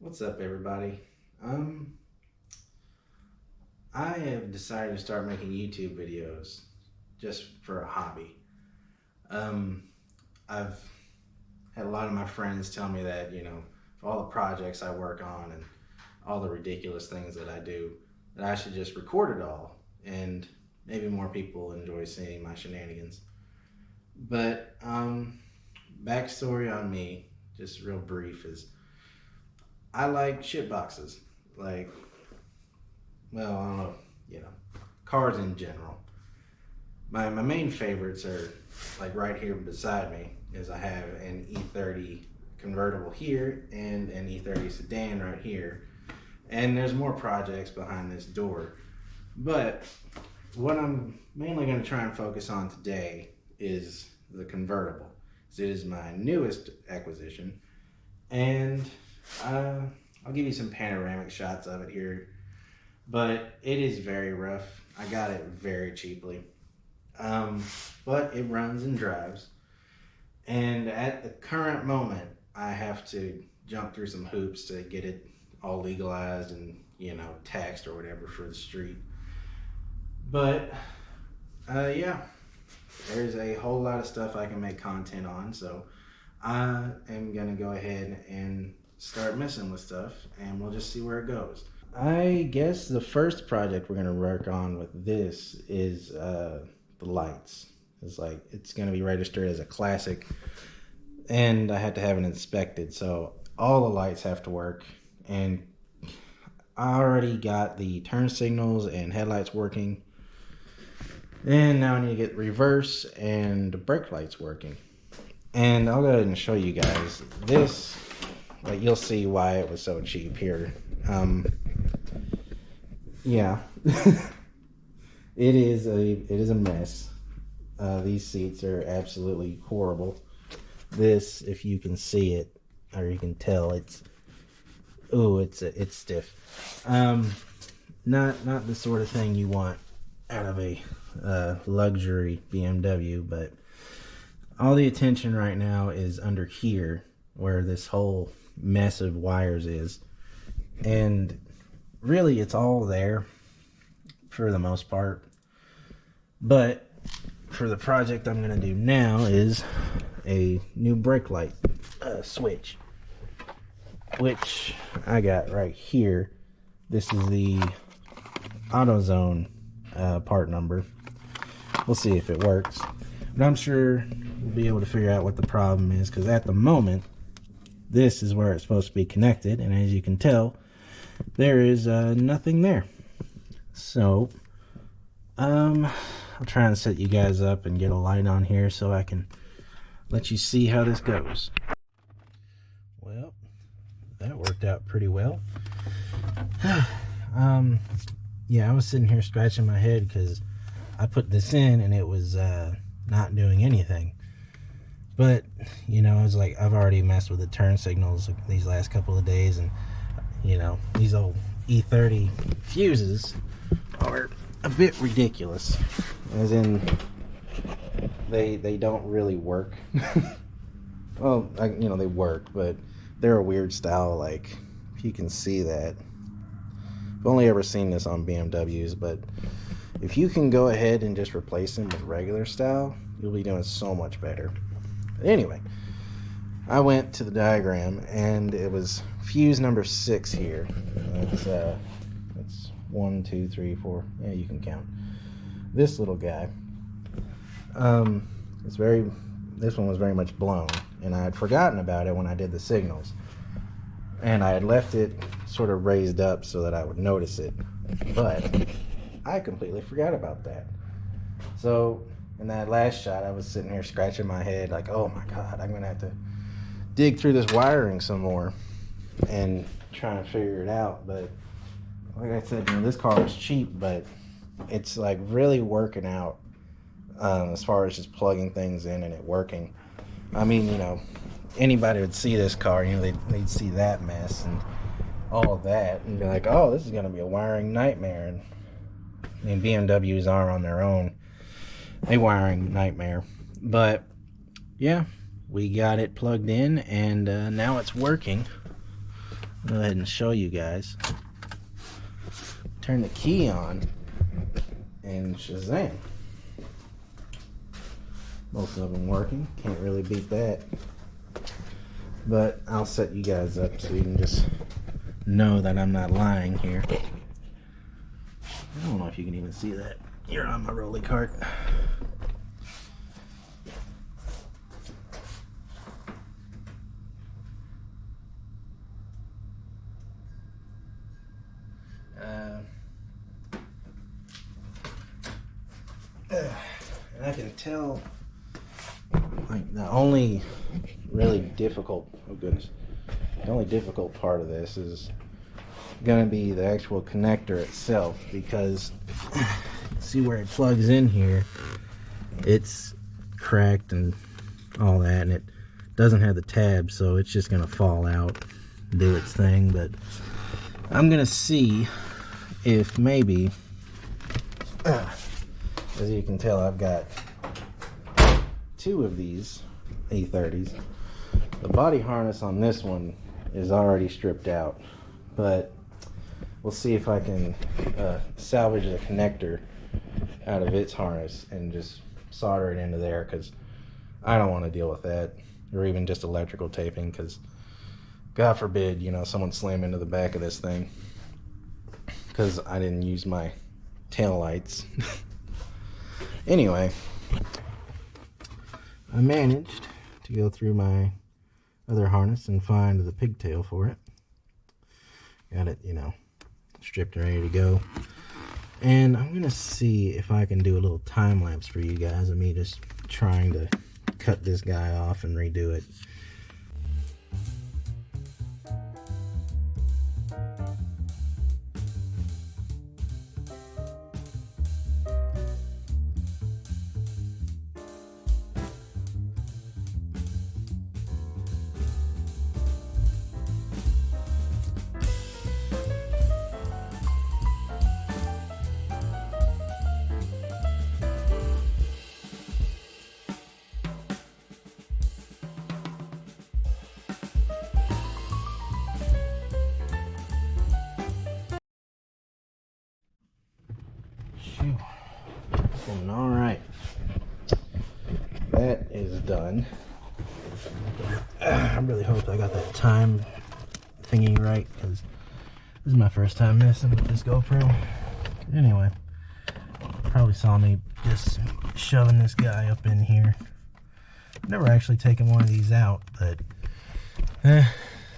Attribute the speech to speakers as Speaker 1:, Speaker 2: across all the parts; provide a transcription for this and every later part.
Speaker 1: What's up, everybody? I have decided to start making YouTube videos just for a hobby. Um, I've had a lot of my friends tell me that, for all the projects I work on and all the ridiculous things that I do, that I should just record it all and maybe more people enjoy seeing my shenanigans. But, backstory on me, just real brief, is I like shit boxes. Like, well, I don't know, cars in general. My main favorites are, like right here beside me, is I have an E30 convertible here and an E30 sedan right here. And there's more projects behind this door. But what I'm mainly going to try and focus on today is the convertible. It is my newest acquisition. And I'll give you some panoramic shots of it here, but it is very rough. I got it very cheaply, but it runs and drives. And at the current moment, I have to jump through some hoops to get it all legalized and, taxed or whatever for the street. But yeah, there's a whole lot of stuff I can make content on, so I am gonna go ahead and start messing with stuff, and we'll just see where it goes. I guess the first project we're gonna work on with this is the lights. It's gonna be registered as a classic, and I had to have it inspected, so all the lights have to work. And I already got the turn signals and headlights working, and now I need to get reverse and brake lights working. And I'll go ahead and show you guys this. Like, you'll see why it was so cheap here. Yeah, it is a mess. These seats are absolutely horrible. This, if you can see it or you can tell, it's stiff. Not the sort of thing you want out of a luxury BMW, but all the attention right now is under here where this whole mess of wires is, and really it's all there for the most part. But for the project I'm going to do now is a new brake light switch, which I got right here. This is the AutoZone part number. We'll see if it works, but I'm sure we'll be able to figure out what the problem is, because at the moment this is where it's supposed to be connected, and as you can tell, there is nothing there. So I'll try and set you guys up and get a light on here so I can let you see how this goes. Well, that worked out pretty well. Yeah, I was sitting here scratching my head because I put this in and it was not doing anything. But, I was like, I've already messed with the turn signals these last couple of days, and, these old E30 fuses are a bit ridiculous. As in, they don't really work. Well, they work, but they're a weird style. Like, if you can see that. I've only ever seen this on BMWs, but if you can go ahead and just replace them with regular style, you'll be doing so much better. Anyway, I went to the diagram and it was fuse number 6 here. That's 1, 2, 3, 4. Yeah, you can count. This little guy. This one was very much blown, and I had forgotten about it when I did the signals. And I had left it sort of raised up so that I would notice it, but I completely forgot about that. So in that last shot, I was sitting here scratching my head like, oh my god, I'm gonna have to dig through this wiring some more and trying to figure it out. But like I said, this car is cheap, but it's like really working out as far as just plugging things in and it working. I mean, anybody would see this car, they'd see that mess and all of that and be like, oh, this is gonna be a wiring nightmare. And I mean, BMWs are on their own a wiring nightmare. But yeah, we got it plugged in, and now it's working. Go ahead and show you guys. Turn the key on and Shazam. Both of them working. Can't really beat that. But I'll set you guys up so you can just know that I'm not lying here. I don't know if you can even see that. You're on my rolly cart. And I can tell, like, the only really difficult, oh goodness, the only difficult part of this is going to be the actual connector itself, because see where it plugs in here, it's cracked and all that, and it doesn't have the tab, so it's just going to fall out, do its thing. But I'm going to see if maybe, as you can tell, I've got two of these E30s. The body harness on this one is already stripped out, but we'll see if I can salvage the connector out of its harness and just solder it into there, because I don't want to deal with that, or even just electrical taping, because God forbid, you know, someone slam into the back of this thing because I didn't use my tail lights. Anyway, I managed to go through my other harness and find the pigtail for it. Got it, you know, stripped and ready to go. And I'm gonna see if I can do a little time lapse for you guys of me just trying to cut this guy off and redo it. All right, that is done. I really hope I got that time thingy right, because this is my first time messing with this GoPro. Anyway, probably saw me just shoving this guy up in here. Never actually taken one of these out, but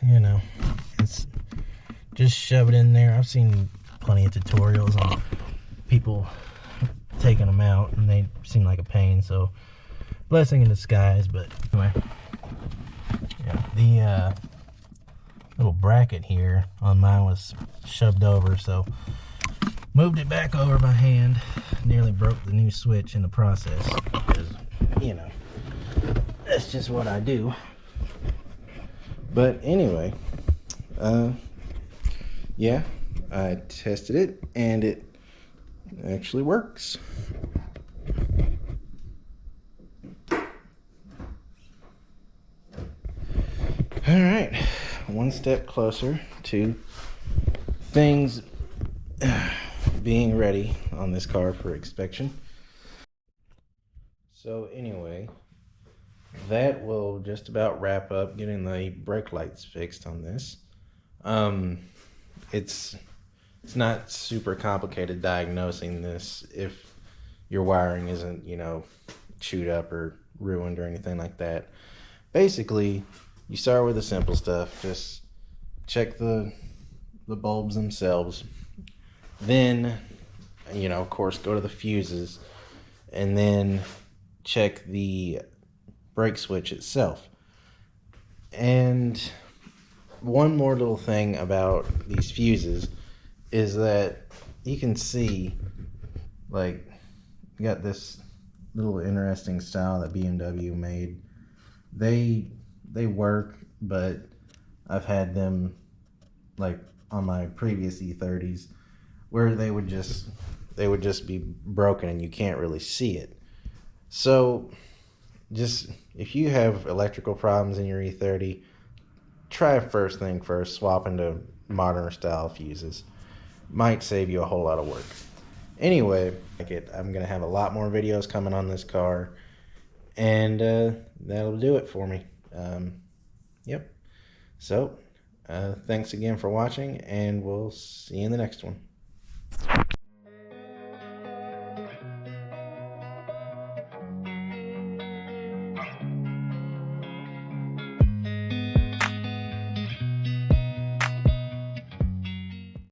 Speaker 1: you know, it's just shove it in there. I've seen plenty of tutorials on people taking them out, and they seem like a pain, so blessing in disguise. But anyway, yeah, the little bracket here on mine was shoved over, so moved it back over by hand. Nearly broke the new switch in the process, because, you know, that's just what I do. But anyway, yeah, I tested it and it actually works. All right, one step closer to things being ready on this car for inspection. So anyway, that will just about wrap up getting the brake lights fixed on this. It's not super complicated diagnosing this if your wiring isn't, you know, chewed up or ruined or anything like that. Basically, you start with the simple stuff. Just check the bulbs themselves. Then, you know, of course, go to the fuses, and then check the brake switch itself. And one more little thing about these fuses is that you can see, like, you got this little interesting style that BMW made. They work, but I've had them, like, on my previous E30s, where they would just be broken and you can't really see it. So just, if you have electrical problems in your E30, try first thing first, swap into modern style fuses. Might save you a whole lot of work. Anyway, I'm going to have a lot more videos coming on this car, and that'll do it for me. Yep. So, thanks again for watching, and we'll see you in the next one.